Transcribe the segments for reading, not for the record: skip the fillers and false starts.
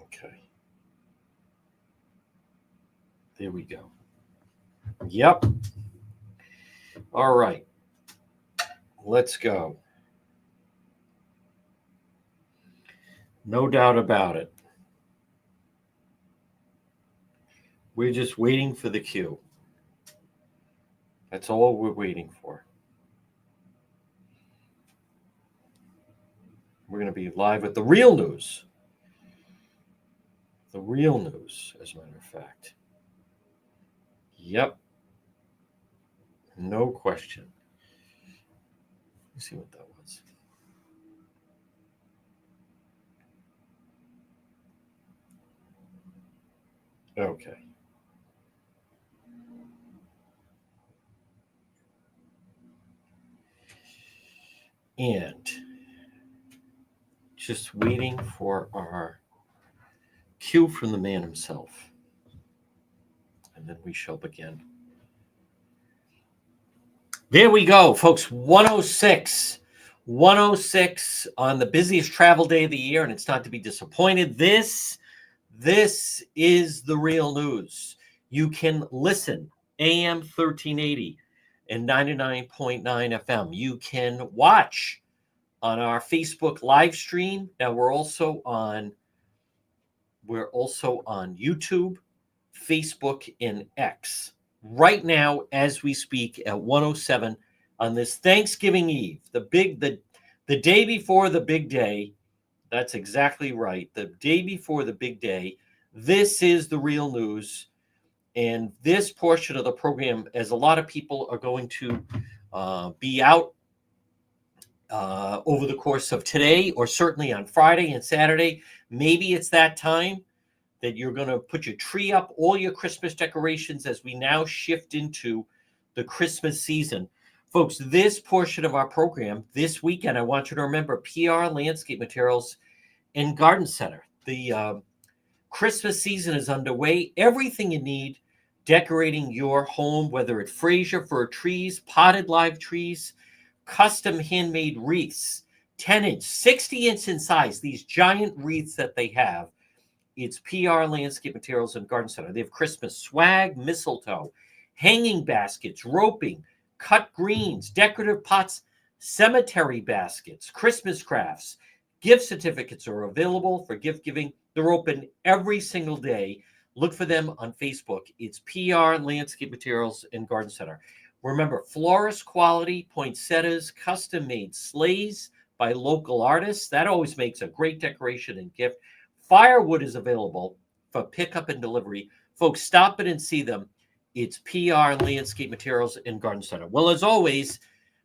Okay. There we go. Yep. All right. Let's go. No doubt about it. We're just waiting for the cue. That's all we're waiting for. We're going to be live with the real news. The real news, as a matter of fact. Yep. No question. Let's see what that was. Okay. And just waiting for our cue from the man himself. And then we shall begin. There we go, folks. 106. 106 on the busiest travel day of the year, and it's not to be disappointed. This is the real news. You can listen AM 1380 and 99.9 FM. You can watch on our Facebook live stream. Now we're also on YouTube, Facebook, and X. Right now, as we speak, at 107 on this Thanksgiving Eve, the day before the big day. That's exactly right. The day before the big day. This is the real news, and this portion of the program, as a lot of people are going to be out over the course of today, or certainly on Friday and Saturday. Maybe it's that time that you're going to put your tree up, all your Christmas decorations, as we now shift into the Christmas season. Folks, this portion of our program this weekend, I want you to remember PR Landscape Materials and Garden Center. The Christmas season is underway. Everything you need decorating your home, whether it's Fraser fir trees, potted live trees, custom handmade wreaths, 10-inch, 60-inch in size, these giant wreaths that they have. It's PR Landscape Materials and Garden Center. They have Christmas swag, mistletoe, hanging baskets, roping, cut greens, decorative pots, cemetery baskets, Christmas crafts. Gift certificates are available for gift giving. They're open every single day. Look for them on Facebook. It's PR Landscape Materials and Garden Center. Remember, florist quality, poinsettias, custom-made sleighs by local artists. That always makes a great decoration and gift. Firewood is available for pickup and delivery. Folks, stop it and see them. It's PR Landscape Materials and Garden Center. Well, as always,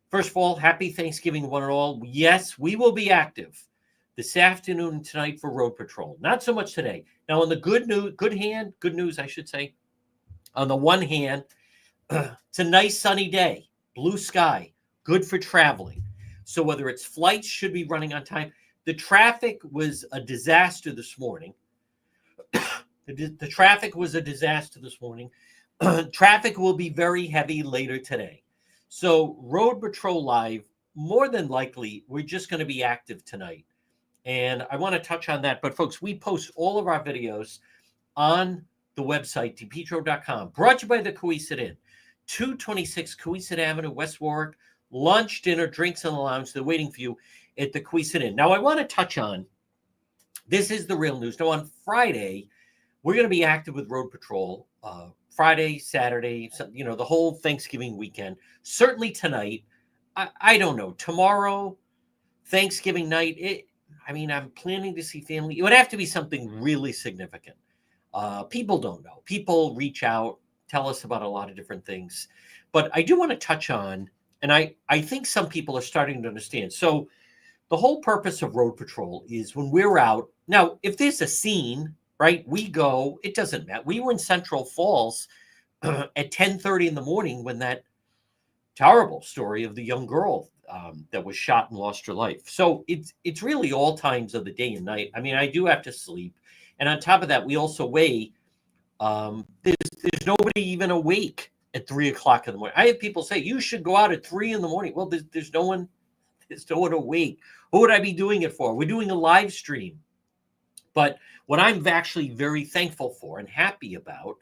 first of all, happy Thanksgiving, one and all. Yes, we will be active this afternoon and tonight for Road Patrol. Not so much today. Now, on the good news, I should say. On the one hand, it's a nice sunny day, blue sky, good for traveling. So whether it's flights should be running on time. The traffic was a disaster this morning. The traffic was a disaster this morning. Traffic will be very heavy later today. So Road Patrol Live, more than likely, we're just going to be active tonight. And I want to touch on that. But folks, we post all of our videos on the website, depetro.com. Brought to you by the Cowesett Inn, 226 Cowesett Avenue, West Warwick. Lunch, dinner, drinks in the lounge. They're waiting for you at the Cowesett Inn. Now, I want to touch on, this is the real news. Now, on Friday, we're going to be active with Road Patrol. Friday, Saturday, the whole Thanksgiving weekend. Certainly tonight. I don't know. Tomorrow, Thanksgiving night, I'm planning to see family. It would have to be something really significant. People don't know. People reach out, tell us about a lot of different things. But I do want to touch on, and I think some people are starting to understand. So the whole purpose of Road Patrol is when we're out. Now, if there's a scene, right, we go, it doesn't matter. We were in Central Falls at 10:30 in the morning when that terrible story of the young girl that was shot and lost her life. So it's really all times of the day and night. I do have to sleep. And on top of that, we also weigh, there's nobody even awake at 3 o'clock in the morning. I have people say, you should go out at 3 in the morning. Well, there's no one awake. What would I be doing it for? We're doing a live stream But what I'm actually very thankful for and happy about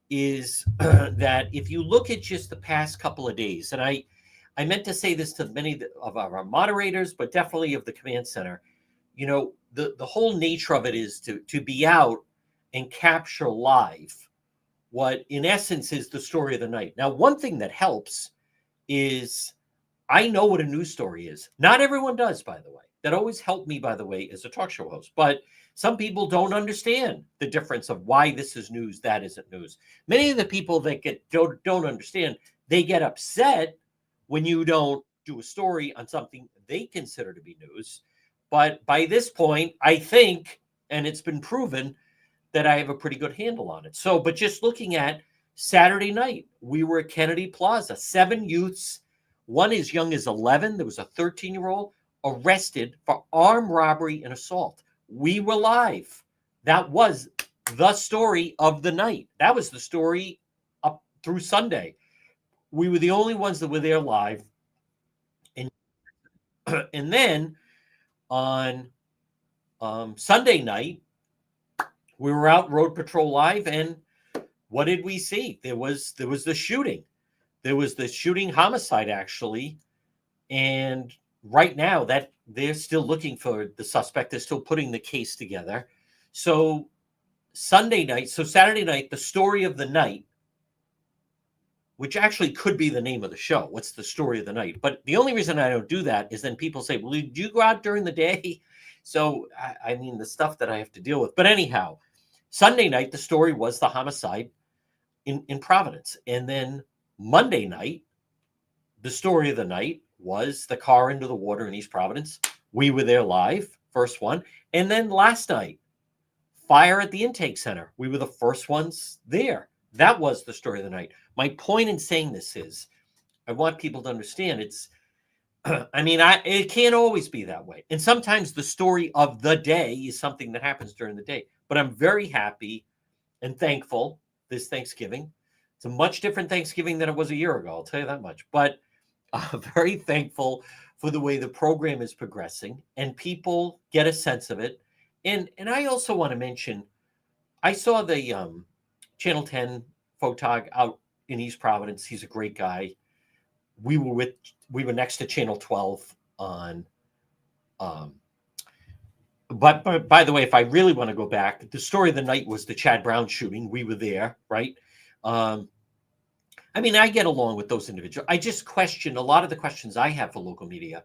is that if you look at just the past couple of days, and I meant to say this to many of our moderators, but definitely of the command center, the whole nature of it is to be out and capture live what in essence is the story of the night. Now, one thing that helps is I know what a news story is. Not everyone does, by the way. That always helped me, by the way, as a talk show host. But some people don't understand the difference of why this is news, that isn't news. Many of the people that don't understand, they get upset when you don't do a story on something they consider to be news. But by this point, I think, and it's been proven, that I have a pretty good handle on it. So, but just looking at Saturday night, we were at Kennedy Plaza, 7 youths, one as young as 11. There was a 13-year-old arrested for armed robbery and assault. We were live. That was the story of the night. That was the story up through Sunday. We were the only ones that were there live. And then on Sunday night, we were out Road Patrol Live, and what did we see? There was the shooting. There was the shooting homicide, actually. And right now that they're still looking for the suspect. They're still putting the case together. So Saturday night, the story of the night, which actually could be the name of the show. What's the story of the night? But the only reason I don't do that is then people say, well, did you go out during the day? So, I mean, the stuff that I have to deal with. But anyhow, Sunday night, the story was the homicide in Providence. And then Monday night, the story of the night was the car into the water in East Providence. We were there live, first one. And then last night, fire at the intake center. We were the first ones there. That was the story of the night. My point in saying this is I want people to understand it can't always be that way. And sometimes the story of the day is something that happens during the day. But I'm very happy and thankful this Thanksgiving. It's a much different Thanksgiving than it was a year ago, I'll tell you that much. But very thankful for the way the program is progressing and people get a sense of it. And I also want to mention, I saw the Channel 10 photog out in East Providence. He's a great guy. We were next to Channel 12 on but by the way, if I really want to go back, the story of the night was the Chad Brown shooting. We were there, right? I get along with those individuals. I just question a lot of the questions I have for local media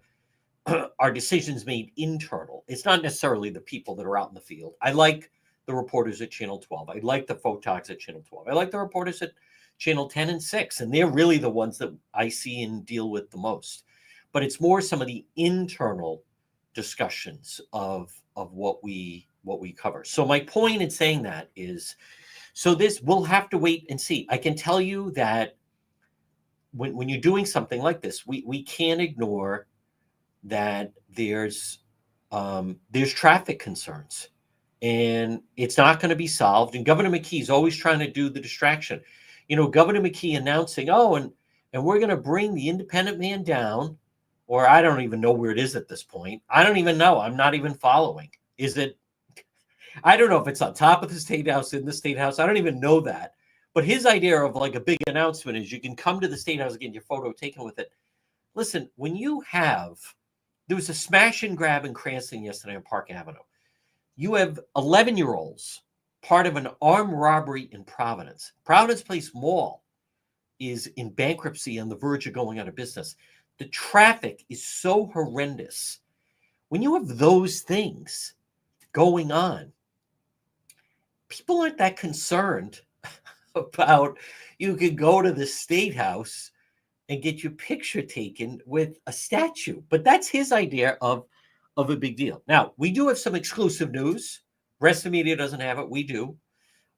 are decisions made internal. It's not necessarily the people that are out in the field. I like the reporters at Channel 12. I like the photogs at Channel 12. I like the reporters at Channel 10 and 6, and they're really the ones that I see and deal with the most. But it's more some of the internal discussions of what we cover. So my point in saying that is, so this, we'll have to wait and see. I can tell you that when you're doing something like this, we can't ignore that there's traffic concerns, and it's not going to be solved. And Governor McKee's always trying to do the distraction. Governor McKee announcing, and we're going to bring the independent man down, or I don't even know where it is at this point. I don't even know. I'm not even following. Is it? I don't know if it's on top of the State House, in the State House. I don't even know that. But his idea of like a big announcement is you can come to the State House and get your photo taken with it. Listen, when there was a smash and grab in Cranston yesterday on Park Avenue. You have 11-year-olds, part of an armed robbery in Providence. Providence Place Mall is in bankruptcy, on the verge of going out of business. The traffic is so horrendous. When you have those things going on, people aren't that concerned about you could go to the State House and get your picture taken with a statue. But that's his idea of a big deal. Now, we do have some exclusive news. Rest of the media doesn't have it. We do.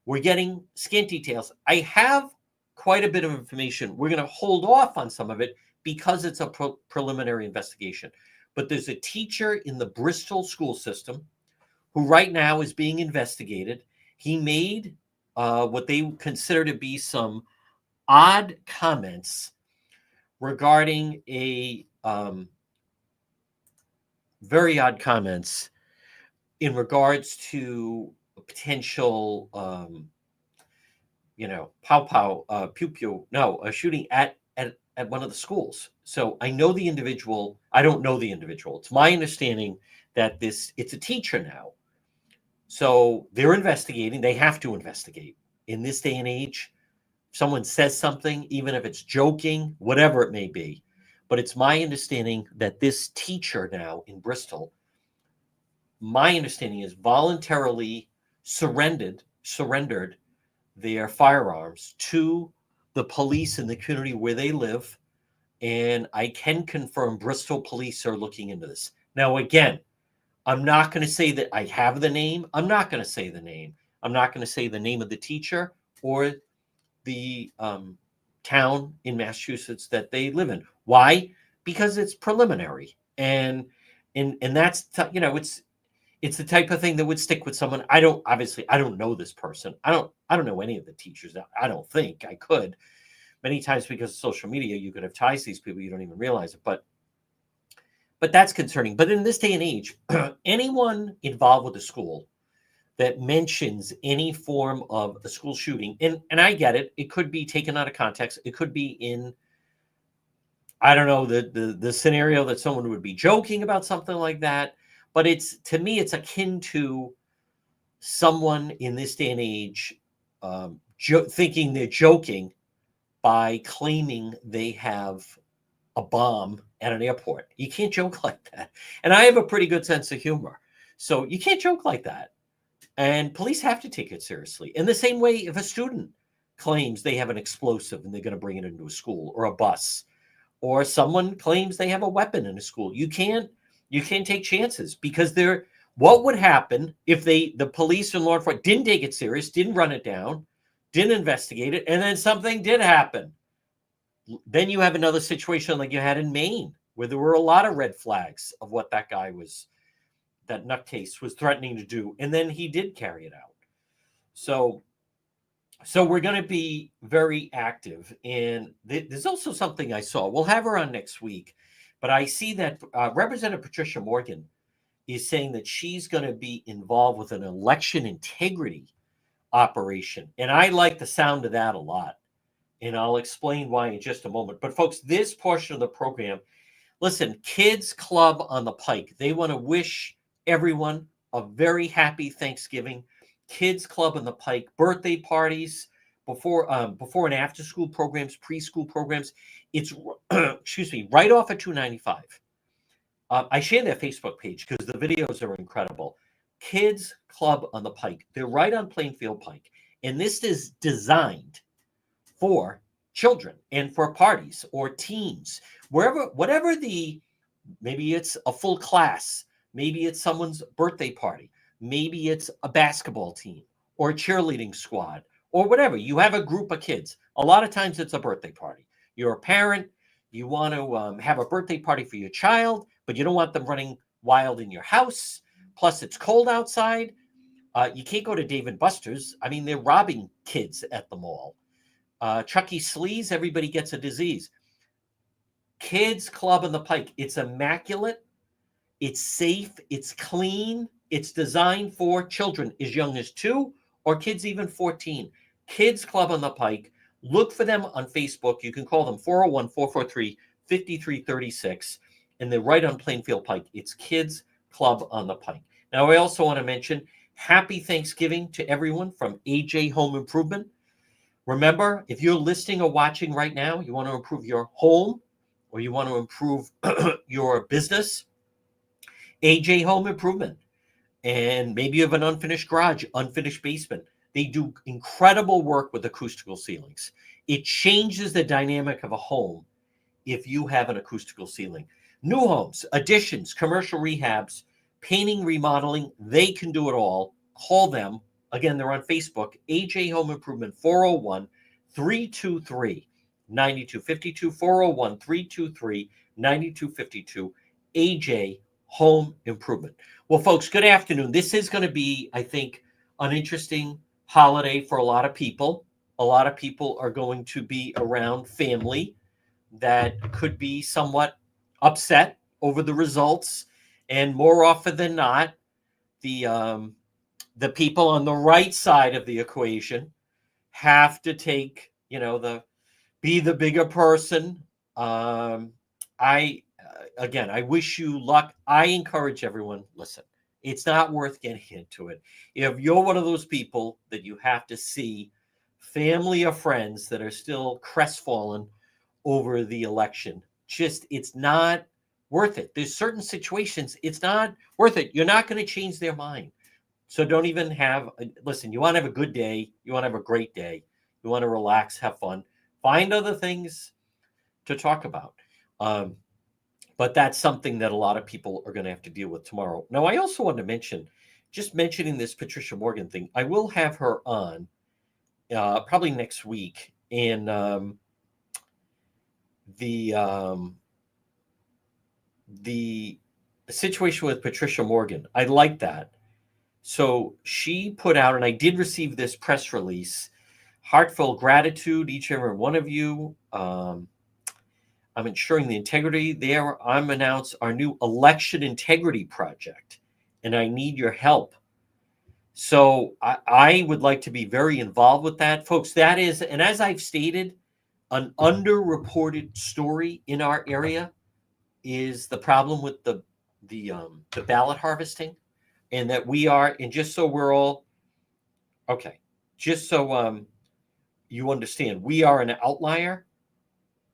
We're getting scant details. I have quite a bit of information. We're going to hold off on some of it because it's a preliminary investigation. But there's a teacher in the Bristol school system who right now is being investigated. He made what they consider to be some odd comments regarding very odd comments in regards to a potential, a shooting at one of the schools. So I know the individual. I don't know the individual. It's my understanding that it's a teacher now. So they're investigating. They have to investigate. In this day and age, if someone says something, even if it's joking, whatever it may be. But it's my understanding that this teacher now in Bristol, my understanding is voluntarily surrendered their firearms to the police in the community where they live. And I can confirm Bristol police are looking into this. Now, again, I'm not going to say that I have the name. I'm not going to say the name. I'm not going to say the name of the teacher or the town in Massachusetts that they live in. Why? Because it's preliminary, and that's it's the type of thing that would stick with someone. I don't know this person. I don't know any of the teachers. I don't think I could. Many times because of social media, you could have ties to these people, you don't even realize it. But that's concerning. But in this day and age, anyone involved with the school that mentions any form of a school shooting, and I get it, it could be taken out of context. It could be in, I don't know, the scenario that someone would be joking about something like that. But to me, it's akin to someone in this day and age thinking they're joking by claiming they have a bomb at an airport. You can't joke like that. And I have a pretty good sense of humor. So you can't joke like that. And police have to take it seriously. In the same way, if a student claims they have an explosive and they're going to bring it into a school or a bus, or someone claims they have a weapon in a school, you can't take chances, because what would happen if the police and law enforcement didn't take it serious, didn't run it down, didn't investigate it, and then something did happen? Then you have another situation like you had in Maine, where there were a lot of red flags of what that nutcase was threatening to do, and then he did carry it out. So we're going to be very active. And there's also something I saw. We'll have her on next week, but I see that Representative Patricia Morgan is saying that she's going to be involved with an election integrity operation. And I like the sound of that a lot. And I'll explain why in just a moment. But folks, this portion of the program, listen, Kids Club on the Pike, they want to wish everyone a very happy Thanksgiving. Kids Club on the Pike, birthday parties, before and after school programs, preschool programs. It's right off at 295. I share their Facebook page because the videos are incredible. Kids Club on the Pike. They're right on Plainfield Pike. And this is designed for children and for parties or teens, whatever maybe it's a full class, maybe it's someone's birthday party, maybe it's a basketball team or a cheerleading squad or whatever. You have a group of kids. A lot of times it's a birthday party. You're a parent. You want to have a birthday party for your child, but you don't want them running wild in your house. Plus, it's cold outside. You can't go to Dave & Buster's. I mean, they're robbing kids at the mall. Chuck E. Slee's, everybody gets a disease. Kids Club on the Pike. It's immaculate. It's safe. It's clean. It's designed for children as young as 2 or kids even 14. Kids Club on the Pike. Look for them on Facebook. You can call them 401-443-5336. And they're right on Plainfield Pike. It's Kids Club on the Pike. Now, I also want to mention happy Thanksgiving to everyone from AJ Home Improvement. Remember, if you're listening or watching right now, you want to improve your home or you want to improve your business, AJ Home Improvement. And maybe you have an unfinished garage, unfinished basement. They do incredible work with acoustical ceilings. It changes the dynamic of a home if you have an acoustical ceiling. New homes, additions, commercial rehabs, painting, remodeling, they can do it all. Call them. Again, they're on Facebook, AJ Home Improvement, 401-323-9252, 401-323-9252, AJ Home Improvement. Well, folks, good afternoon. This is going to be, I think, an interesting holiday for a lot of people. A lot of people are going to be around family that could be somewhat upset over the results. And more often than not, the people on the right side of the equation have to take, be the bigger person. I wish you luck. I encourage everyone, listen, it's not worth getting into it. If you're one of those people that you have to see family or friends that are still crestfallen over the election, it's not worth it. There's certain situations, it's not worth it. You're not going to change their mind. So don't even listen, you want to have a good day. You want to have a great day. You want to relax, have fun, find other things to talk about. But that's something that a lot of people are going to have to deal with tomorrow. Now, I also want to mention, just mentioning this Patricia Morgan thing, I will have her on probably next week. And the situation with Patricia Morgan, I like that. So she put out, and I did receive this press release, heartfelt gratitude, each and every one of you. I'm ensuring the integrity there. I'm announced our new election integrity project, and I need your help. So I would like to be very involved with that, folks. That is, and as I've stated, an underreported story in our area is the problem with the ballot harvesting, and that we are, and just so we're all okay, just so you understand, we are an outlier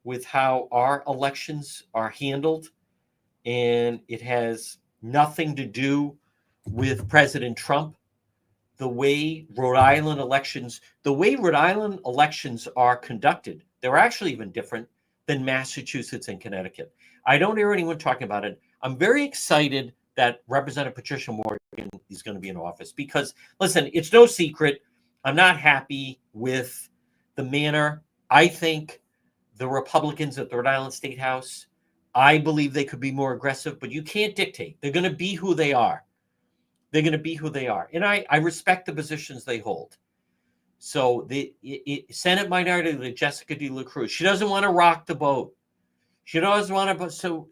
with how our elections are handled, and it has nothing to do with President Trump. The way Rhode Island elections are conducted, they're actually even different than Massachusetts and Connecticut. I don't hear anyone talking about it. I'm very excited that Representative Patricia Morgan is going to be in office because, listen, it's no secret. I'm not happy with the manner. I think the Republicans at the Rhode Island State House, I believe they could be more aggressive, but you can't dictate. They're going to be who they are. They're going to be who they are. And I respect the positions they hold. So the Senate Minority Leader Jessica De La Cruz, she doesn't want to rock the boat. She doesn't want to,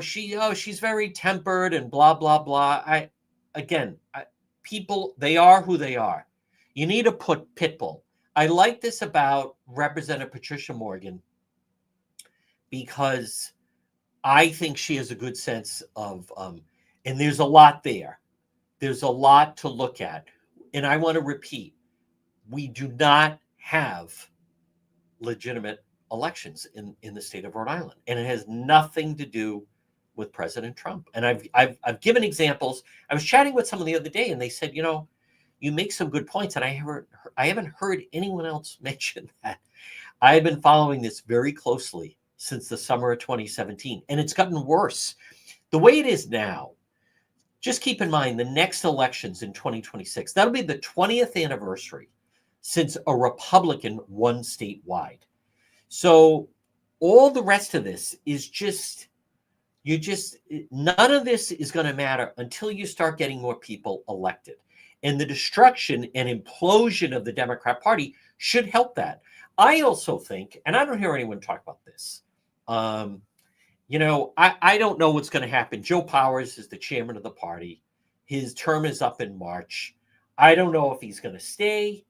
she's very tempered and blah, blah, blah. People, they are who they are. You need to put Pitbull. I like this about Representative Patricia Morgan because I think she has a good sense of, and there's a lot there. There's a lot to look at. And I want to repeat, we do not have legitimate elections in the state of Rhode Island. And it has nothing to do with President Trump. And I've given examples. I was chatting with someone the other day and they said, you make some good points. And I haven't heard anyone else mention that. I have been following this very closely since the summer of 2017. And it's gotten worse. The way it is now, just keep in mind the next elections in 2026, that'll be the 20th anniversary since a Republican won statewide. So all the rest of this is none of this is going to matter until you start getting more people elected. And the destruction and implosion of the Democrat Party should help that. I also think, and I don't hear anyone talk about this, I don't know what's going to happen. Joe Powers is the chairman of the party. His term is up in March. I don't know if he's going to stay.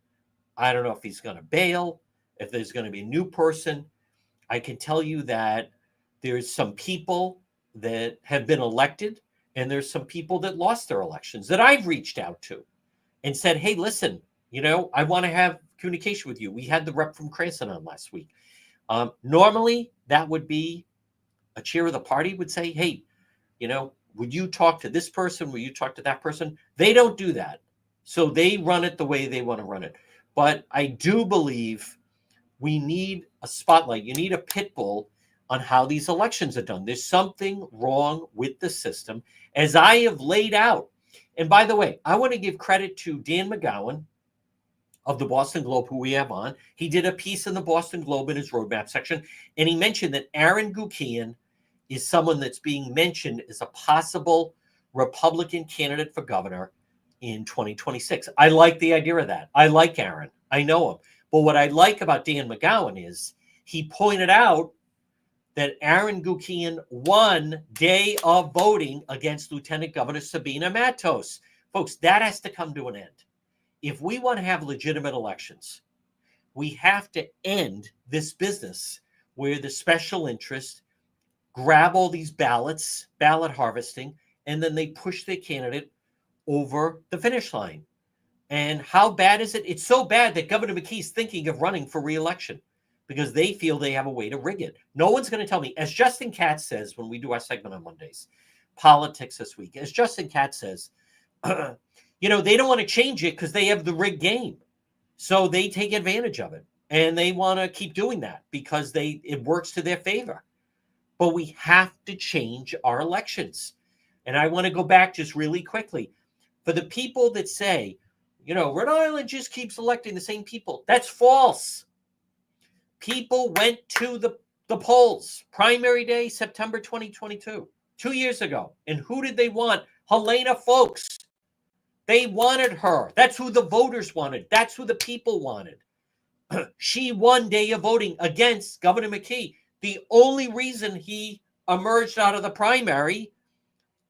I don't know if he's going to bail, if there's going to be a new person. I can tell you that there's some people that have been elected and there's some people that lost their elections that I've reached out to and said, hey, listen, I want to have communication with you. We had the rep from Cranston on last week. Normally, that would be a chair of the party would say, hey, would you talk to this person? Will you talk to that person? They don't do that. So they run it the way they want to run it. But I do believe we need a spotlight. You need a pit bull on how these elections are done. There's something wrong with the system, as I have laid out. And by the way, I want to give credit to Dan McGowan of the Boston Globe, who we have on. He did a piece in the Boston Globe in his roadmap section, and he mentioned that Aaron Guckian is someone that's being mentioned as a possible Republican candidate for governor in 2026. I like the idea of that. I like Aaron. I know him. But what I like about Dan McGowan is he pointed out that Aaron Gukian won day of voting against Lieutenant Governor Sabina Matos. Folks, that has to come to an end. If we want to have legitimate elections, we have to end this business where the special interest grab all these ballots, ballot harvesting, and then they push their candidate over the finish line. And how bad is it? It's so bad that Governor McKee's thinking of running for re-election because they feel they have a way to rig it. No one's going to tell me. As Justin Katz says when we do our segment on Mondays, Politics This Week, as Justin Katz says, they don't want to change it because they have the rigged game. So they take advantage of it. And they want to keep doing that because it works to their favor. But we have to change our elections. And I want to go back just really quickly. For the people that say, Rhode Island just keeps electing the same people, that's false. People went to the polls. Primary day, September 2022, 2 years ago. And who did they want? Helena Foulkes. They wanted her. That's who the voters wanted. That's who the people wanted. She won day of voting against Governor McKee. The only reason he emerged out of the primary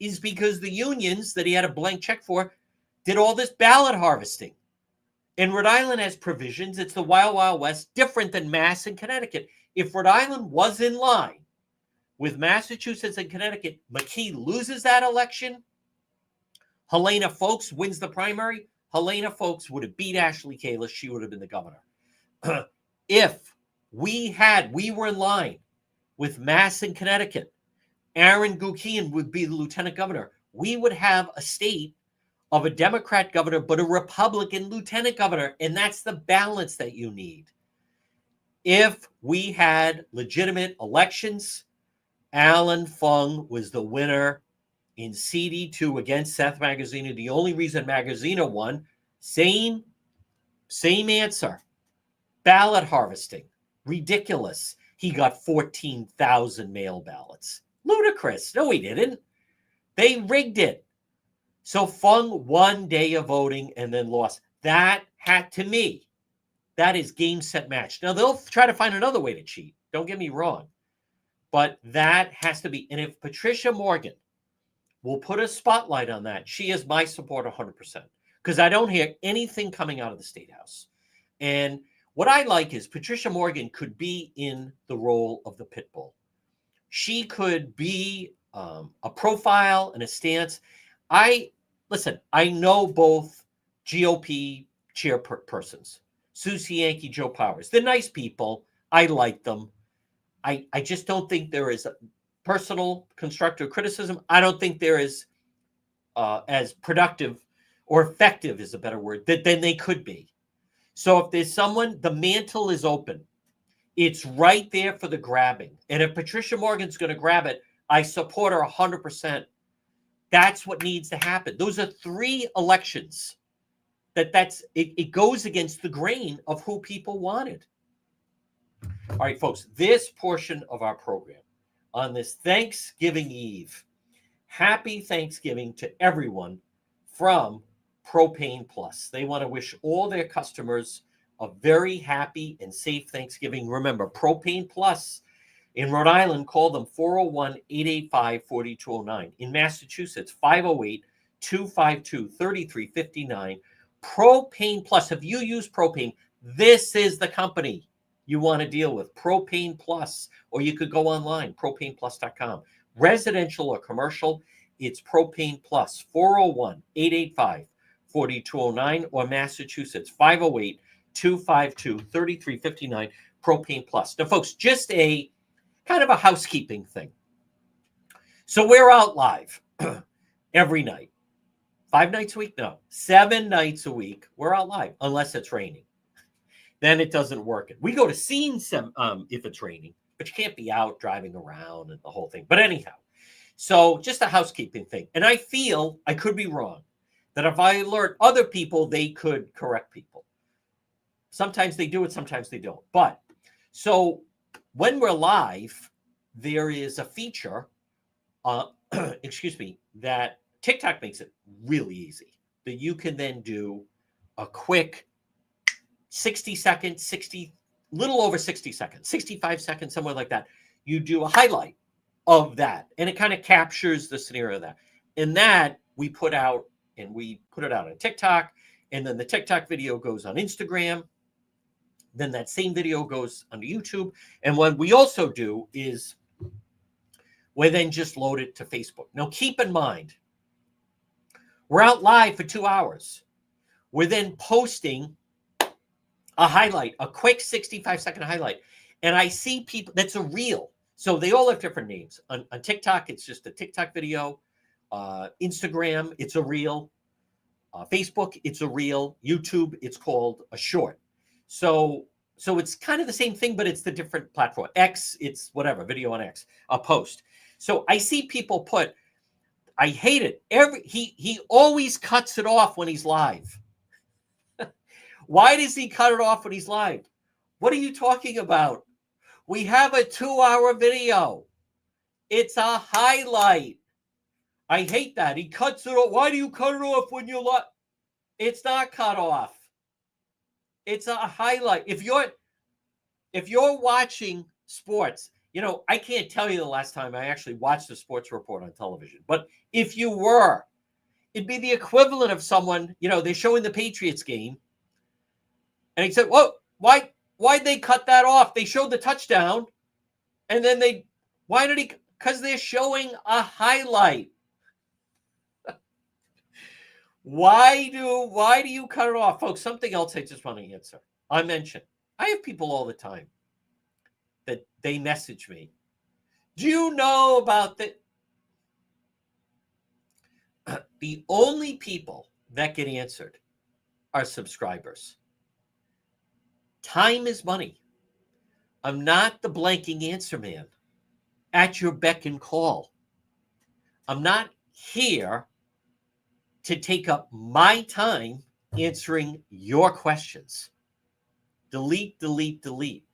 is because the unions that he had a blank check for did all this ballot harvesting. And Rhode Island has provisions. It's the Wild Wild West, different than Mass and Connecticut. If Rhode Island was in line with Massachusetts and Connecticut, McKee loses that election. Helena Foulkes wins the primary. Helena Foulkes would have beat Ashley Kalus. She would have been the governor. If we were in line with Mass and Connecticut, Aaron Gukian would be the lieutenant governor. We would have a state of a Democrat governor, but a Republican lieutenant governor. And that's the balance that you need. If we had legitimate elections, Alan Fung was the winner in CD2 against Seth Magaziner. The only reason Magaziner won, same answer. Ballot harvesting. Ridiculous. He got 14,000 mail ballots. Ludicrous. No, he didn't. They rigged it. So Fung won day of voting and then lost. That had, to me, that is game, set, match. Now, they'll try to find another way to cheat. Don't get me wrong. But that has to be. And if Patricia Morgan will put a spotlight on that, she is my support 100%. Because I don't hear anything coming out of the State House. And what I like is Patricia Morgan could be in the role of the pit bull. She could be a profile and a stance. I know both GOP chairpersons, Susie Yankee, Joe Powers. They're nice people. I like them. I just don't think there is a personal constructive criticism. I don't think there is as productive or effective is a better word than they could be. So if there's someone, the mantle is open. It's right there for the grabbing. And if Patricia Morgan's going to grab it, I support her 100%. That's what needs to happen. Those are 3 elections it goes against the grain of who people wanted. All right, folks, this portion of our program on this Thanksgiving Eve, happy Thanksgiving to everyone from Propane Plus. They want to wish all their customers a very happy and safe Thanksgiving. Remember, Propane Plus in Rhode Island, call them 401-885-4209. In Massachusetts, 508-252-3359. Propane Plus. If you use propane, this is the company you want to deal with. Propane Plus. Or you could go online, propaneplus.com. Residential or commercial, it's Propane Plus. 401-885-4209 or Massachusetts, 508-252-3359. Propane Plus. Now, folks, just a kind of a housekeeping thing. So we're out live every night. 5 nights a week? No. 7 nights a week. We're out live, unless it's raining. Then it doesn't work. We go to scenes if it's raining, but you can't be out driving around and the whole thing. But anyhow, so just a housekeeping thing. And I feel, I could be wrong, that if I alert other people, they could correct people. Sometimes they do it, sometimes they don't. But so when we're live, there is a feature, that TikTok makes it really easy, that you can then do a quick 60 seconds, little over 60 seconds, 65 seconds, somewhere like that. you do a highlight of that, and it kind of captures the scenario of that. And that we put out, and we put it out on TikTok, and then the TikTok video goes on Instagram. Then that same video goes onto YouTube. And what we also do is we then just load it to Facebook. Now, keep in mind, we're out live for 2 hours. We're then posting a highlight, a quick 65-second highlight. And I see people, that's a reel. So they all have different names. On TikTok, it's just a TikTok video. Instagram, it's a reel. Facebook, it's a reel. YouTube, it's called a short. So it's kind of the same thing, but it's the different platform. X, it's whatever, video on X, a post. So I see people put, I hate it. He always cuts it off when he's live. Why does he cut it off when he's live? What are you talking about? We have a 2-hour video. It's a highlight. I hate that. He cuts it off. Why do you cut it off when you're live? It's not cut off. It's a highlight. If you're watching sports, I can't tell you the last time I actually watched a sports report on television. But if you were, it'd be the equivalent of someone, they're showing the Patriots game. And he said, well, why'd they cut that off? They showed the touchdown. And then because they're showing a highlight. Why do you cut it off? Folks, something else I just want to answer. I have people all the time that they message me. Do you know about the only people that get answered are subscribers. Time is money. I'm not the blanking answer man at your beck and call. I'm not here to take up my time answering your questions. Delete, delete, delete.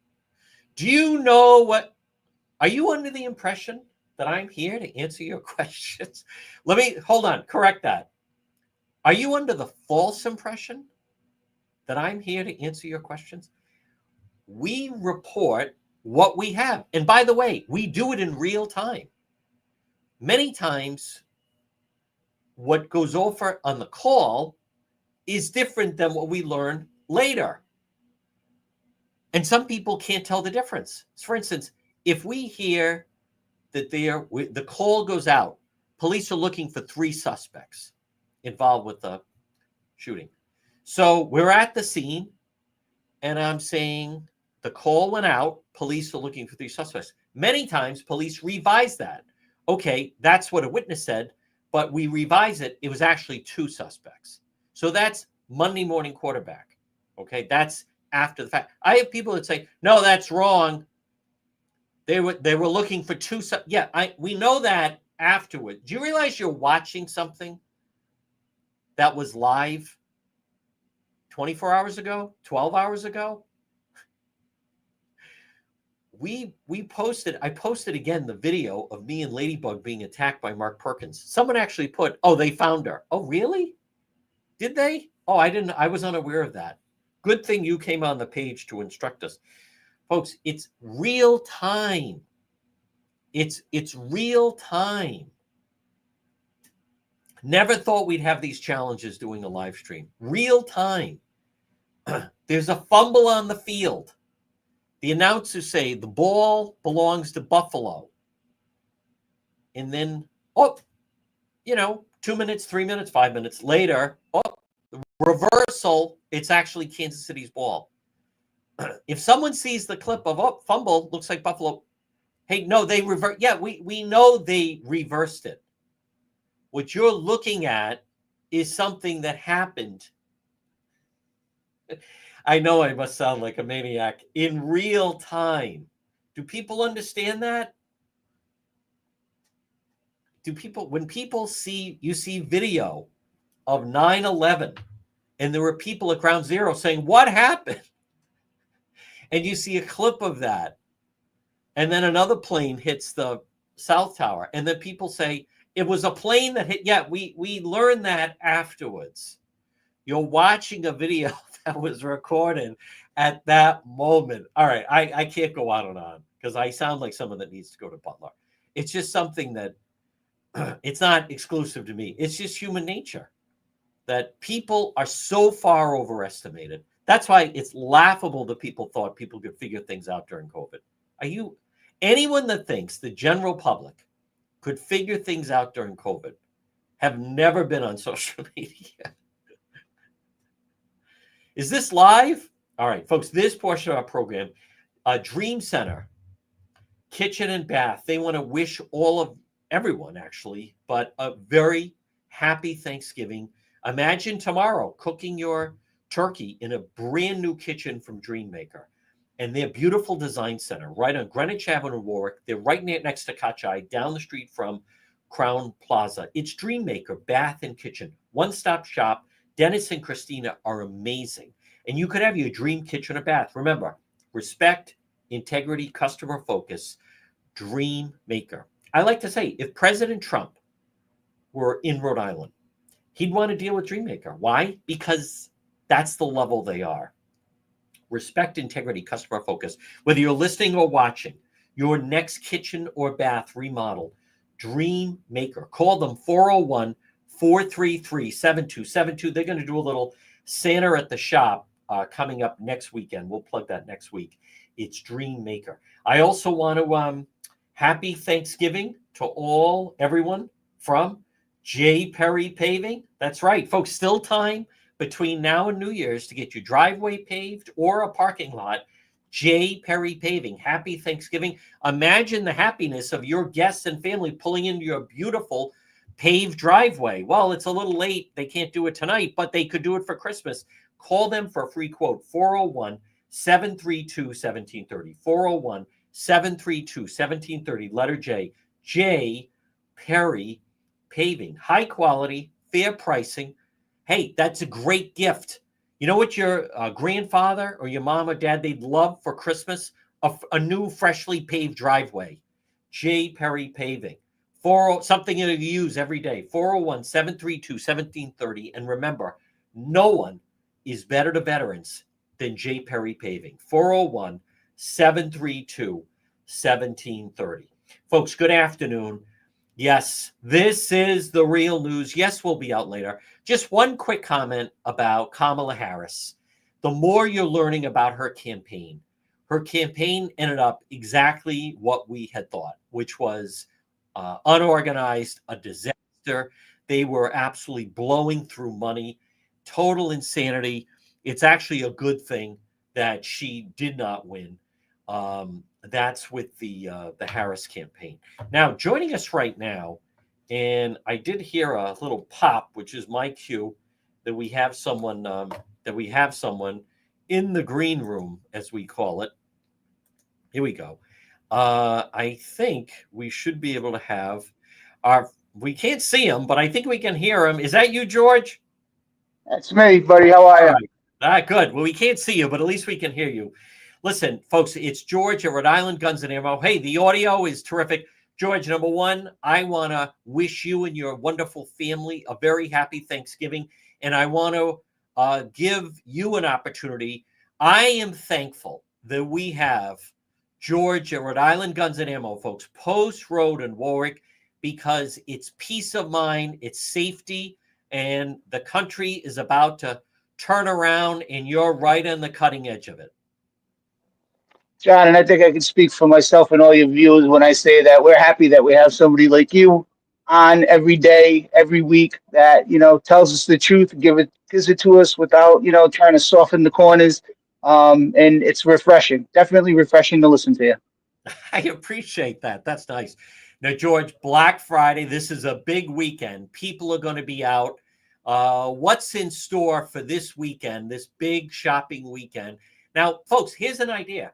Do you know what? Are you under the impression that I'm here to answer your questions? Hold on, correct that. Are you under the false impression that I'm here to answer your questions? We report what we have. And by the way, we do it in real time. Many times, what goes over on the call is different than what we learn later. And some people can't tell the difference. For instance, if we hear that the call goes out, police are looking for 3 suspects involved with the shooting. So we're at the scene, and I'm saying the call went out, police are looking for 3 suspects. Many times, police revise that. Okay, that's what a witness said, but we revise it. It was actually 2 suspects. So that's Monday morning quarterback. Okay, that's after the fact. I have people that say, no, that's wrong. They were looking for 2. We know that afterward. Do you realize you're watching something that was live 24 hours ago, 12 hours ago? I posted again the video of me and Ladybug being attacked by Mark Perkins. Someone actually put, oh, they found her. Oh, really? Did they? Oh, I was unaware of that. Good thing you came on the page to instruct us. Folks, it's real time. It's real time. Never thought we'd have these challenges doing a live stream. Real time. There's a fumble on the field. The announcers say the ball belongs to Buffalo. And then, 2 minutes, 3 minutes, 5 minutes later, the reversal, it's actually Kansas City's ball. If someone sees the clip of, fumble, looks like Buffalo. Hey, no, they revert. Yeah, we know they reversed it. What you're looking at is something that happened. I know I must sound like a maniac. In real time. Do people understand that? When people see video of 9/11 and there were people at Ground Zero saying, what happened? And you see a clip of that. And then another plane hits the South Tower. And then people say, it was a plane that hit. Yeah, we learned that afterwards. You're watching a video that was recorded at that moment. All right, I can't go on and on. because I sound like someone that needs to go to Butler. It's just something that it's not exclusive to me. It's just human nature that people are so far overestimated. That's why it's laughable that people thought people could figure things out during COVID. Anyone that thinks the general public could figure things out during COVID have never been on social media. Is this live? All right, folks, this portion of our program, Dream Center, Kitchen and Bath, they want to wish everyone actually, but a very happy Thanksgiving. Imagine tomorrow cooking your turkey in a brand new kitchen from Dream Maker and their beautiful design center right on Greenwich Avenue, Warwick. They're right next to Kachai, down the street from Crown Plaza. It's Dream Maker, bath and kitchen, one-stop shop. Dennis and Christina are amazing. And you could have your dream kitchen or bath. Remember, respect, integrity, customer focus, Dream Maker. I like to say, if President Trump were in Rhode Island, he'd want to deal with Dream Maker. Why? Because that's the level they are. Respect, integrity, customer focus. Whether you're listening or watching, your next kitchen or bath remodel, Dream Maker. Call them 401-433-7272. They're going to do a little Santa at the shop coming up next weekend. We'll plug that next week. It's Dream Maker. I also want to happy Thanksgiving to everyone from J. Perry Paving. That's right, folks. Still time between now and New Year's to get your driveway paved or a parking lot. J. Perry Paving. Happy Thanksgiving. Imagine the happiness of your guests and family pulling into your beautiful paved driveway. Well, it's a little late. They can't do it tonight, but they could do it for Christmas. Call them for a free quote, 401-732-1730. 401-732-1730. Letter J. J. Perry Paving. High quality, fair pricing. Hey, that's a great gift. You know what your grandfather or your mom or dad, they'd love for Christmas? A new freshly paved driveway. J. Perry Paving. Something you use every day. 401-732-1730. And remember, no one is better to veterans than J. Perry Paving. 401-732-1730. Folks, good afternoon. Yes, this is the real news. Yes, we'll be out later. Just one quick comment about Kamala Harris. The more you're learning about her campaign ended up exactly what we had thought, which was unorganized, a disaster. They were absolutely blowing through money, total insanity. It's actually a good thing that she did not win. That's with the Harris campaign. Now, joining us right now, and I did hear a little pop, which is my cue that we have someone in the green room, as we call it. Here we go. I think we should be able to have we can't see him, but I think we can hear him. Is that you, George? That's me, buddy. How are you? Right. Good. Well, we can't see you, but at least we can hear you. Listen, folks, it's George at Rhode Island Guns and Ammo. Hey, the audio is terrific. George, number one, I want to wish you and your wonderful family a very happy Thanksgiving. And I want to give you an opportunity. I am thankful that we have George at Rhode Island Guns and Ammo, folks, Post Road in Warwick, because it's peace of mind, it's safety, and the country is about to turn around, and you're right on the cutting edge of it. John, and I think I can speak for myself and all your viewers when I say that we're happy that we have somebody like you on every day, every week that, tells us the truth, gives it to us without, trying to soften the corners. And it's refreshing, definitely refreshing to listen to you. I appreciate that. That's nice. Now, George, Black Friday, this is a big weekend. People are going to be out. What's in store for this weekend, this big shopping weekend? Now, folks, here's an idea.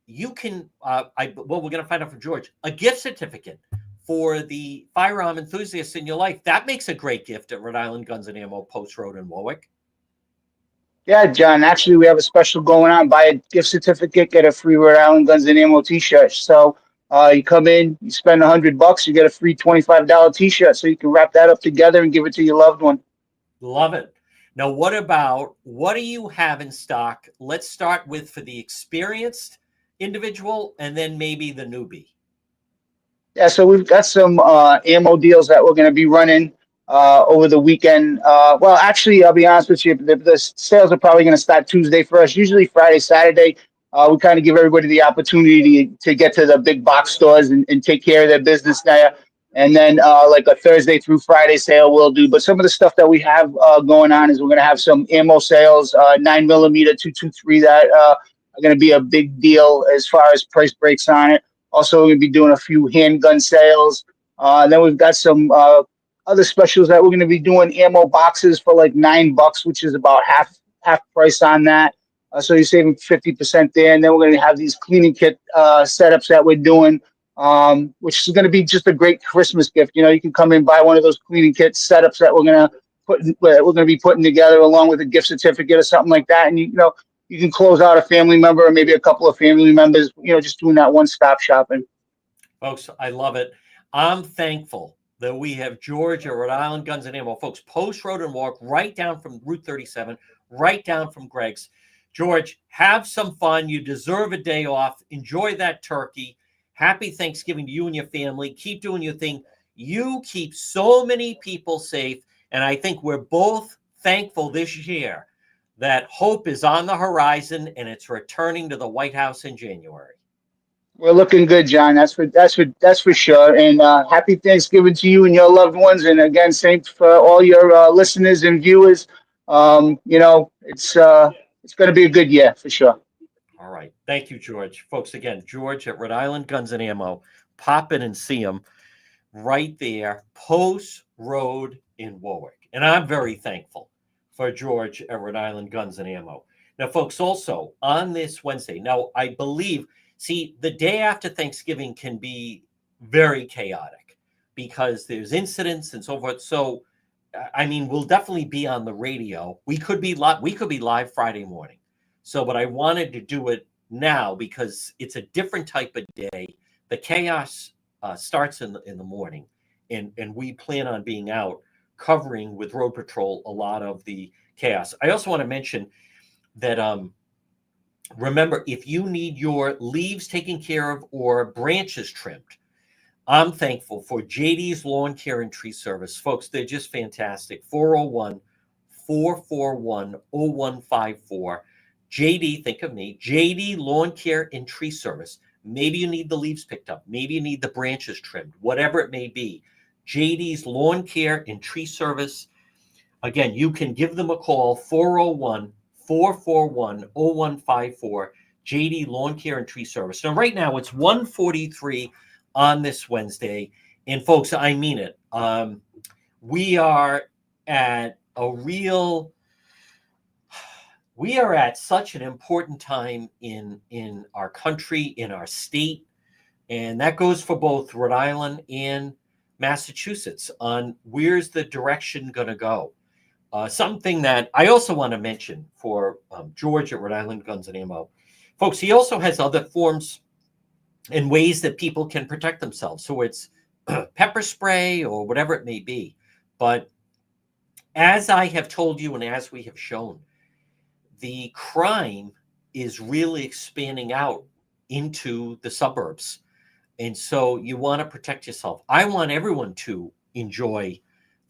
You can, we're going to find out from George, a gift certificate for the firearm enthusiasts in your life. That makes a great gift at Rhode Island Guns and Ammo, Post Road in Warwick. Yeah, John, actually, we have a special going on. Buy a gift certificate, get a free Rhode Island Guns and Ammo t-shirt. So you come in, you spend $100, you get a free $25 t-shirt. So you can wrap that up together and give it to your loved one. Love it. Now, what do you have in stock? Let's start with, for the experienced individual, and then maybe the newbie? Yeah, so we've got some ammo deals that we're going to be running over the weekend. Well, actually, I'll be honest with you, the sales are probably going to start Tuesday for us. Usually Friday, Saturday, we kind of give everybody the opportunity to get to the big box stores and take care of their business there. And then like a Thursday through Friday sale we'll do. But some of the stuff that we have going on is we're going to have some ammo sales, 9mm 223 that are going to be a big deal as far as price breaks on it. Also, we're going to be doing a few handgun sales. Then we've got some other specials that we're going to be doing ammo boxes for like $9, which is about half price on that. So you're saving 50% there. And then we're going to have these cleaning kit setups that we're doing, which is going to be just a great Christmas gift. You know, you can come in and buy one of those cleaning kit setups that we're going to be putting together along with a gift certificate or something like that. And you know, you can close out a family member or maybe a couple of family members, you know, just doing that one-stop shopping. Folks, I love it. I'm thankful that we have George at Rhode Island Guns and Ammo. Folks, Post Road and Walk, right down from Route 37, right down from Greg's. George, have some fun. You deserve a day off. Enjoy that turkey. Happy Thanksgiving to you and your family. Keep doing your thing. You keep so many people safe, and I think we're both thankful this year that hope is on the horizon and it's returning to the White House in January. We're looking good, John. That's for sure. And happy Thanksgiving to you and your loved ones. And again, same for all your listeners and viewers. You know, it's going to be a good year for sure. All right. Thank you, George. Folks, again, George at Rhode Island Guns and Ammo. Pop in and see him right there, Post Road in Warwick. And I'm very thankful for George at Rhode Island Guns and Ammo. Now, folks, also on this Wednesday, now I believe, see, the day after Thanksgiving can be very chaotic because there's incidents and so forth. So, I mean, we'll definitely be on the radio. We could be live Friday morning. So, but I wanted to do it now because it's a different type of day. The chaos starts in the morning, and we plan on being out covering with Road Patrol a lot of the chaos. I also want to mention that remember, if you need your leaves taken care of or branches trimmed, I'm thankful for JD's Lawn Care and Tree Service. Folks, they're just fantastic. 401-441-0154. JD, think of me, JD Lawn Care and Tree Service. Maybe you need the leaves picked up. Maybe you need the branches trimmed, whatever it may be. JD's Lawn Care and Tree Service. Again, you can give them a call, 401-441-0154, JD Lawn Care and Tree Service. Now, right now, it's 1:43 on this Wednesday. And folks, I mean it. We are at such an important time in our country, in our state. And that goes for both Rhode Island and Massachusetts on where's the direction going to go. Something that I also want to mention for George at Rhode Island Guns and Ammo. Folks, he also has other forms and ways that people can protect themselves. So it's pepper spray or whatever it may be. But as I have told you and as we have shown, the crime is really expanding out into the suburbs. And so you want to protect yourself. I want everyone to enjoy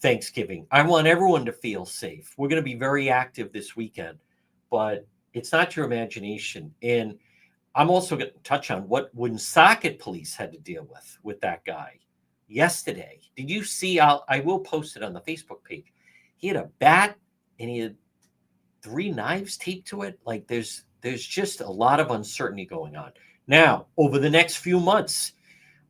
Thanksgiving. I want everyone to feel safe. We're going to be very active this weekend, but it's not your imagination. And I'm also going to touch on what Woonsocket police had to deal with that guy yesterday. Did you see? I will post it on the Facebook page. He had a bat and he had 3 knives taped to it. Like there's just a lot of uncertainty going on. Now, over the next few months,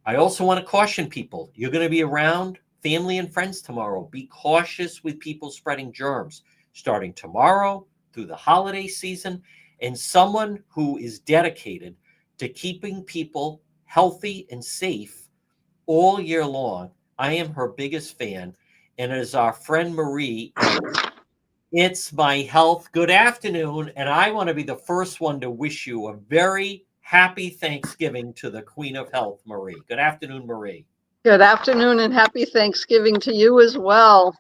I also want to caution people. You're going to be around family and friends tomorrow. Be cautious with people spreading germs starting tomorrow through the holiday season. And someone who is dedicated to keeping people healthy and safe all year long. I am her biggest fan. And it is our friend Marie. It's My Health. Good afternoon. And I want to be the first one to wish you a very happy Thanksgiving to the Queen of Health, Marie. Good afternoon, Marie. Good afternoon and happy Thanksgiving to you as well.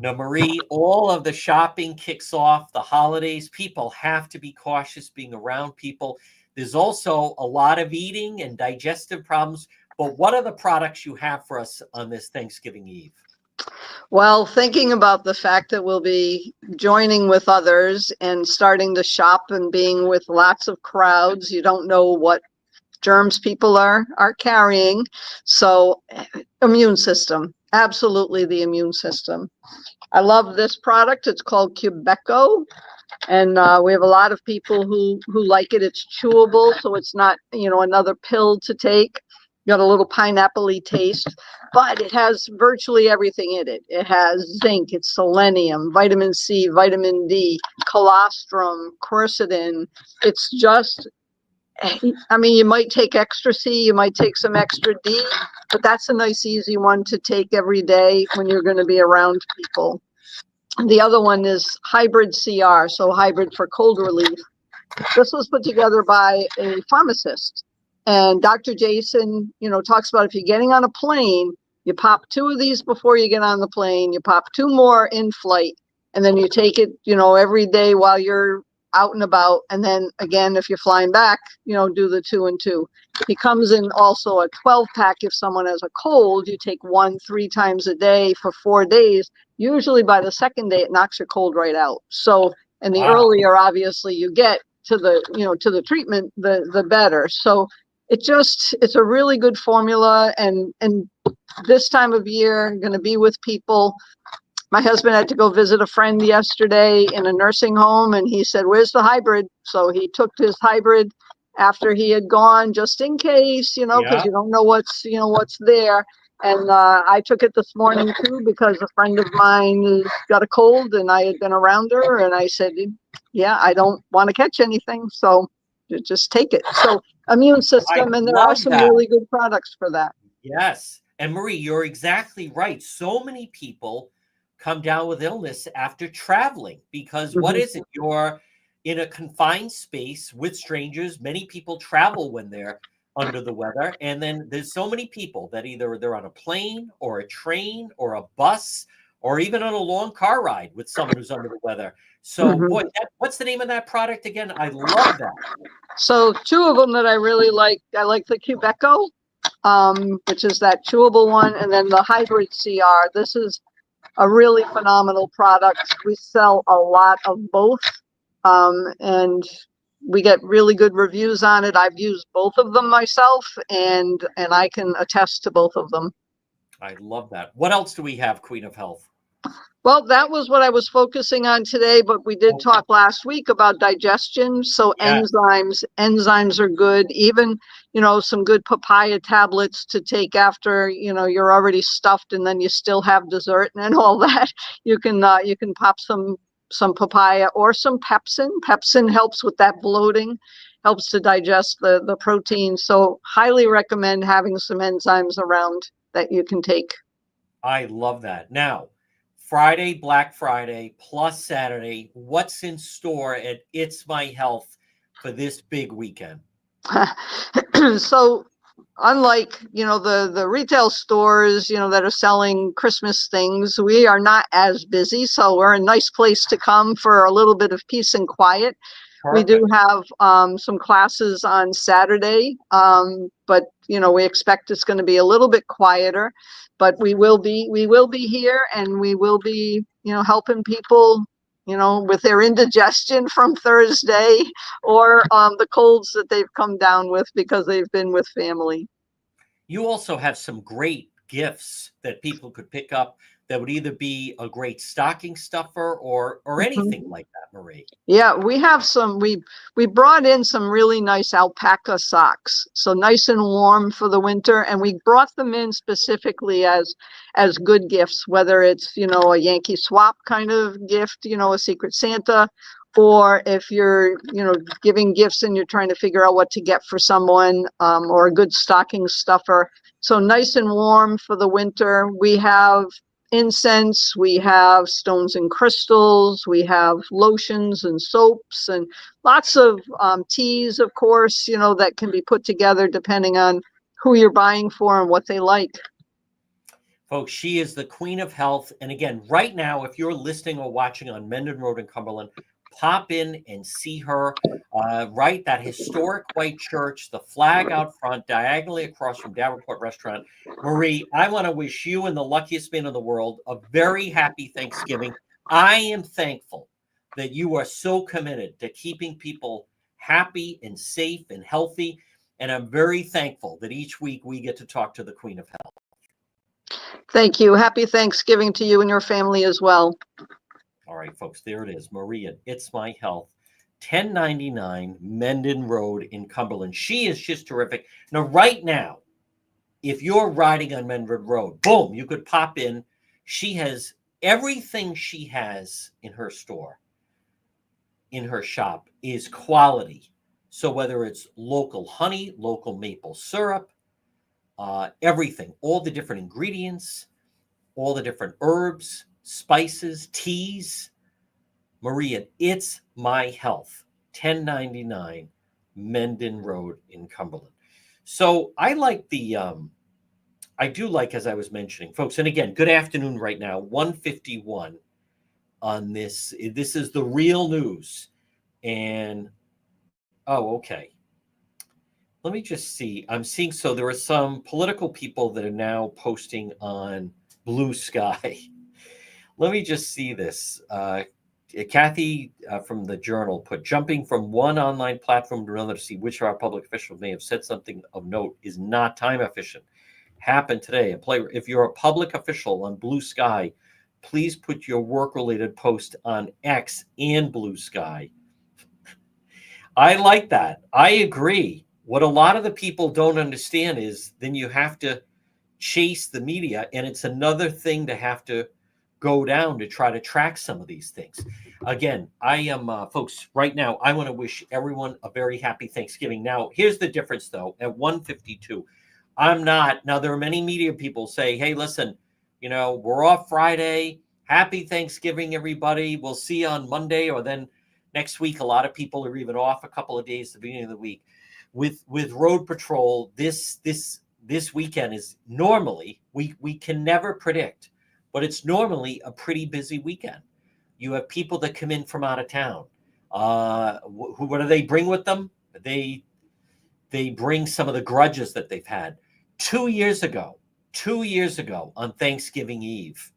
Now, Marie, all of the shopping kicks off, the holidays. People have to be cautious being around people. There's also a lot of eating and digestive problems. But what are the products you have for us on this Thanksgiving Eve? Well, thinking about the fact that we'll be joining with others and starting to shop and being with lots of crowds, you don't know what germs people are carrying. So immune system, absolutely the immune system. I love this product. It's called Quebeco. And we have a lot of people who like it. It's chewable, so it's not, another pill to take. Got a little pineapple-y taste, but it has virtually everything in it. It has zinc, it's selenium, vitamin C, vitamin D, colostrum, quercetin. It's just, you might take extra C, you might take some extra D, but that's a nice, easy one to take every day when you're going to be around people. The other one is Hybrid CR, so hybrid for cold relief. This was put together by a pharmacist. And Dr. Jason, talks about if you're getting on a plane, you pop 2 of these before you get on the plane, you pop 2 more in flight, and then you take it, every day while you're out and about. And then again, if you're flying back, do the 2 and 2. It comes in also a 12-pack. If someone has a cold, you take 1 3 times a day for 4 days. Usually by the second day, it knocks your cold right out. So, and the earlier, obviously, you get to the treatment, the better. So it's a really good formula. And this time of year, I'm going to be with people. My husband had to go visit a friend yesterday in a nursing home, and he said, "Where's the hybrid?" So he took his hybrid after he had gone, just in case, because you don't know what's there. And I took it this morning too, because a friend of mine has got a cold and I had been around her, and I said, yeah, I don't want to catch anything, so just take it. So immune system, and there are some really good products for that. Yes. And Marie, you're exactly right. So many people come down with illness after traveling because what is it? You're in a confined space with strangers. Many people travel when they're under the weather. And then there's so many people that either they're on a plane or a train or a bus or even on a long car ride with someone who's under the weather. So, boy, what's the name of that product again? I love that. So 2 of them that I really like. I like the Quebeco, which is that chewable one, and then the Hybrid CR. This is a really phenomenal product. We sell a lot of both, and we get really good reviews on it. I've used both of them myself, and I can attest to both of them. I love that. What else do we have, Queen of Health? Well, that was what I was focusing on today, but we did talk last week about digestion. So enzymes are good. Even, some good papaya tablets to take after, you're already stuffed and then you still have dessert and all that. You can pop some papaya or some pepsin. Pepsin helps with that bloating, helps to digest the protein. So highly recommend having some enzymes around that you can take. I love that. Now, Friday, Black Friday, plus Saturday, what's in store at It's My Health for this big weekend? So unlike, the retail stores, that are selling Christmas things, we are not as busy. So we're a nice place to come for a little bit of peace and quiet. Perfect. We do have some classes on Saturday, but we expect it's going to be a little bit quieter. But we will be here, and we will be, helping people, with their indigestion from Thursday or the colds that they've come down with because they've been with family. You also have some great gifts that people could pick up that would either be a great stocking stuffer or anything like that, Marie. Yeah, we have some, we brought in some really nice alpaca socks. So nice and warm for the winter. And we brought them in specifically as good gifts, whether it's, a Yankee Swap kind of gift, a Secret Santa, or if you're, giving gifts and you're trying to figure out what to get for someone, or a good stocking stuffer. So nice and warm for the winter. We have incense, we have stones and crystals, we have lotions and soaps, and lots of teas, of course, that can be put together depending on who you're buying for and what they like. Folks, she is the Queen of Health. And again, right now, if you're listening or watching on Mendon Road in Cumberland, pop in and see her. Right, that historic white church, the flag out front, diagonally across from Davenport Restaurant. Marie, I want to wish you and the luckiest man in the world a very happy Thanksgiving. I am thankful that you are so committed to keeping people happy and safe and healthy. And I'm very thankful that each week we get to talk to the Queen of Health. Thank you. Happy Thanksgiving to you and your family as well. All right, folks, there it is. Maria, It's My Health, 1099 Mendon Road in Cumberland. She is just terrific. Now, right now, if you're riding on Mendon Road, boom, you could pop in. She has everything she has in her store, in her shop, is quality. So whether it's local honey, local maple syrup, everything, all the different ingredients, all the different herbs, spices, teas. Maria, It's My Health, 1099 Mendon Road in Cumberland. So I like I do like, as I was mentioning, folks, and again, good afternoon right now, 1:51 on this. This is the real news. And, oh, okay. Let me just see. I'm seeing, so there are some political people that are now posting on Blue Sky. Let me just see this. Kathy from the Journal put, jumping from one online platform to another to see which of our public officials may have said something of note is not time efficient. Happened today. If you're a public official on Blue Sky, please put your work-related post on X and Blue Sky. I like that. I agree. What a lot of the people don't understand is then you have to chase the media, and it's another thing to have to go down to try to track some of these things. Again, I am, folks, right now, I want to wish everyone a very happy Thanksgiving. Now, here's the difference, though. At 1:52, I'm not. Now, there are many media people say, hey, listen, we're off Friday. Happy Thanksgiving, everybody. We'll see you on Monday, or then next week. A lot of people are even off a couple of days at the beginning of the week. With Road Patrol, this weekend is normally, we can never predict, but it's normally a pretty busy weekend. You have people that come in from out of town. What do they bring with them? They bring some of the grudges that they've had. 2 years ago on Thanksgiving Eve,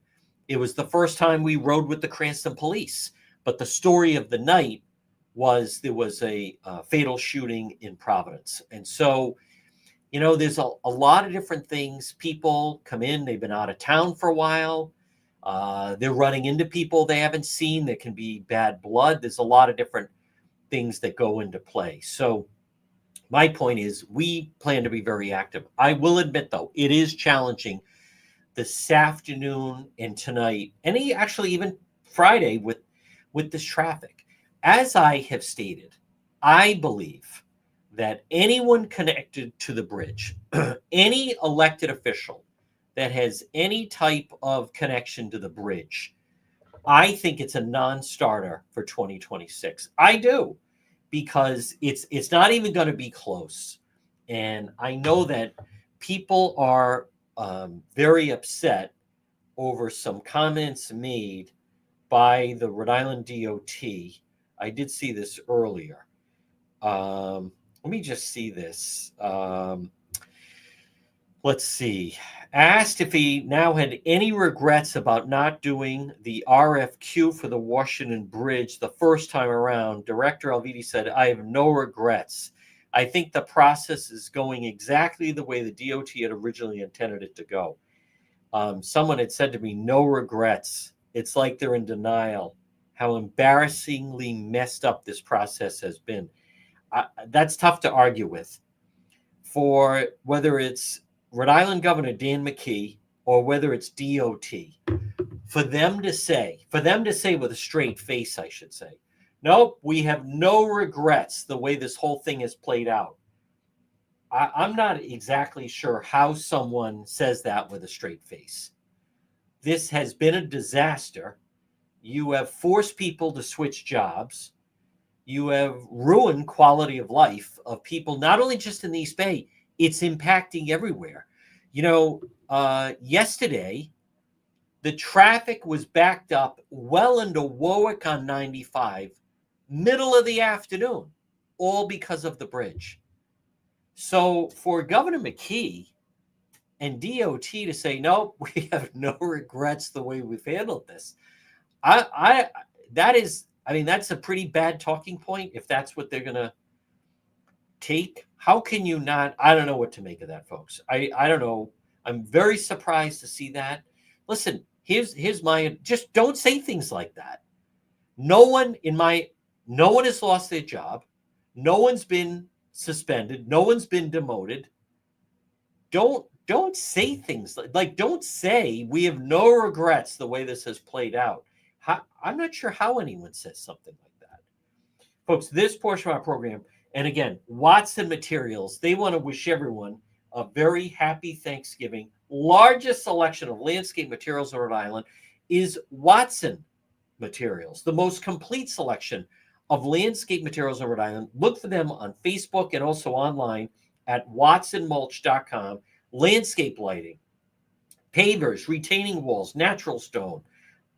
it was the first time we rode with the Cranston police. But the story of the night was there was a fatal shooting in Providence. And so, there's a lot of different things. People come in, they've been out of town for a while. They're running into people they haven't seen. There can be bad blood. There's a lot of different things that go into play. So my point is we plan to be very active. I will admit, though, it is challenging this afternoon and tonight, and actually even Friday with this traffic. As I have stated, I believe that anyone connected to the bridge, any elected official that has any type of connection to the bridge, I think it's a non-starter for 2026. I do, because it's not even going to be close. And I know that people are very upset over some comments made by the Rhode Island DOT. I did see this earlier. Let me just see this. Let's see. Asked if he now had any regrets about not doing the RFQ for the Washington Bridge the first time around, Director Alviti said, I have no regrets. I think the process is going exactly the way the DOT had originally intended it to go. Someone had said to me, no regrets. It's like they're in denial. How embarrassingly messed up this process has been. That's tough to argue with. For whether it's Rhode Island Governor Dan McKee or whether it's DOT, for them to say with a straight face, I should say, nope, we have no regrets the way this whole thing has played out. I'm not exactly sure how someone says that with a straight face. This has been a disaster. You have forced people to switch jobs. You have ruined quality of life of people, not only just in the East Bay, it's impacting everywhere. Yesterday, the traffic was backed up well into Warwick on 95 middle of the afternoon, all because of the bridge. So for Governor McKee and DOT to say, no, we have no regrets the way we've handled this, that's a pretty bad talking point if that's what they're going to take. How can you not? I don't know what to make of that, folks. I don't know. I'm very surprised to see that. Listen, here's my, just don't say things like that. No one has lost their job. No one's been suspended. No one's been demoted. Don't say things like don't say we have no regrets the way this has played out. I'm not sure how anyone says something like that. Folks, this portion of our program, and again, Watson Materials, they want to wish everyone a very happy Thanksgiving. Largest selection of landscape materials in Rhode Island is Watson Materials, the most complete selection of landscape materials in Rhode Island. Look for them on Facebook and also online at watsonmulch.com. Landscape lighting, pavers, retaining walls, natural stone,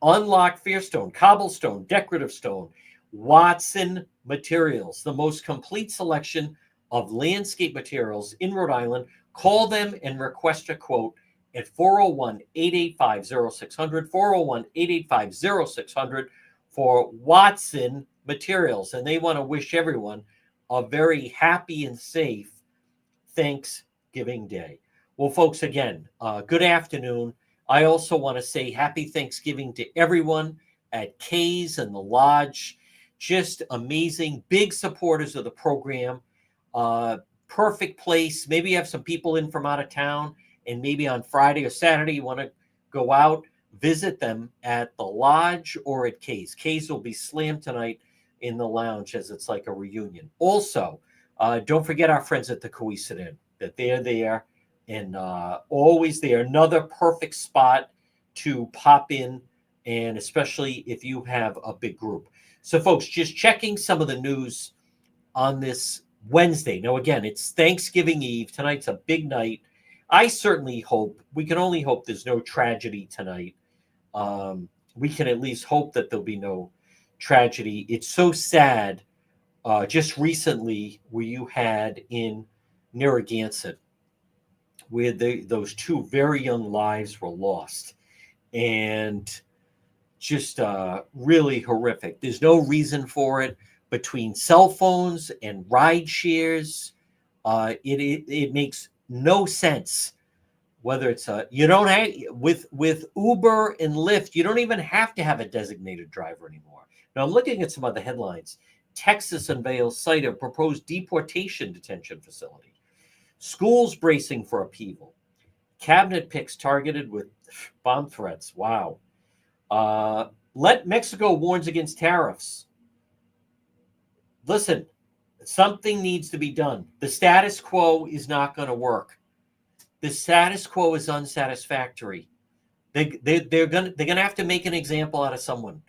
unlocked fairstone, cobblestone, decorative stone. Watson Materials, the most complete selection of landscape materials in Rhode Island. Call them and request a quote at 401-885-0600, 401-885-0600 for Watson Materials. And they want to wish everyone a very happy and safe Thanksgiving Day. Well, folks, again, good afternoon. I also want to say happy Thanksgiving to everyone at Kay's and the Lodge. Just amazing, big supporters of the program. Perfect place. Maybe you have some people in from out of town, and maybe on Friday or Saturday you want to go out, visit them at the Lodge or at Kay's. Kay's will be slammed tonight in the lounge as it's like a reunion. Also, don't forget our friends at the Cohasset Inn, that they're there and always there. Another perfect spot to pop in, and especially if you have a big group. So, folks, just checking some of the news on this Wednesday. Now, again, it's Thanksgiving Eve. Tonight's a big night. I certainly hope, we can only hope there's no tragedy tonight. We can at least hope that there'll be no tragedy. It's so sad. Just recently, where you had in Narragansett, where those two very young lives were lost. And just really horrific. There's no reason for it. Between cell phones and ride shares, it makes no sense. Whether it's you don't have with Uber and Lyft, you don't even have to have a designated driver anymore. Now I'm looking at some other headlines. Texas unveils site of proposed deportation detention facility. Schools bracing for upheaval. Cabinet picks targeted with bomb threats. Wow. Let Mexico warns against tariffs. Listen, something needs to be done. The status quo is not going to work. The status quo is unsatisfactory. They're going to have to make an example out of someone.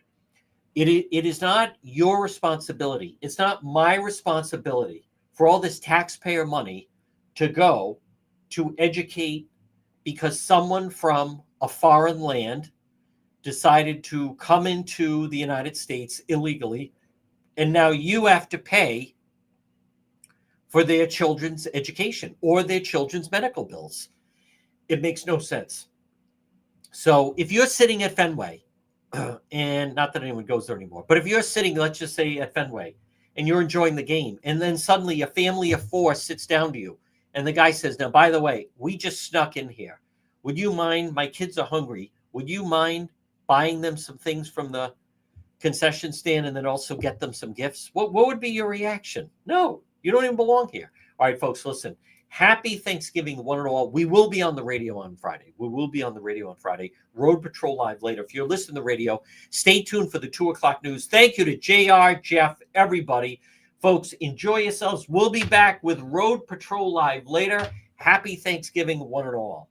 It is not your responsibility. It's not my responsibility for all this taxpayer money to go to educate because someone from a foreign land decided to come into the United States illegally, and now you have to pay for their children's education or their children's medical bills. It makes no sense. So if you're sitting at Fenway, and not that anyone goes there anymore, but if you're sitting, let's just say at Fenway, and you're enjoying the game, and then suddenly a family of four sits down to you, and the guy says, now, by the way, we just snuck in here. Would you mind, my kids are hungry, would you mind buying them some things from the concession stand and then also get them some gifts? What would be your reaction? No, you don't even belong here. All right, folks, listen. Happy Thanksgiving, one and all. We will be on the radio on Friday. Road Patrol Live later. If you're listening to the radio, stay tuned for the 2 o'clock news. Thank you to JR, Jeff, everybody. Folks, enjoy yourselves. We'll be back with Road Patrol Live later. Happy Thanksgiving, one and all.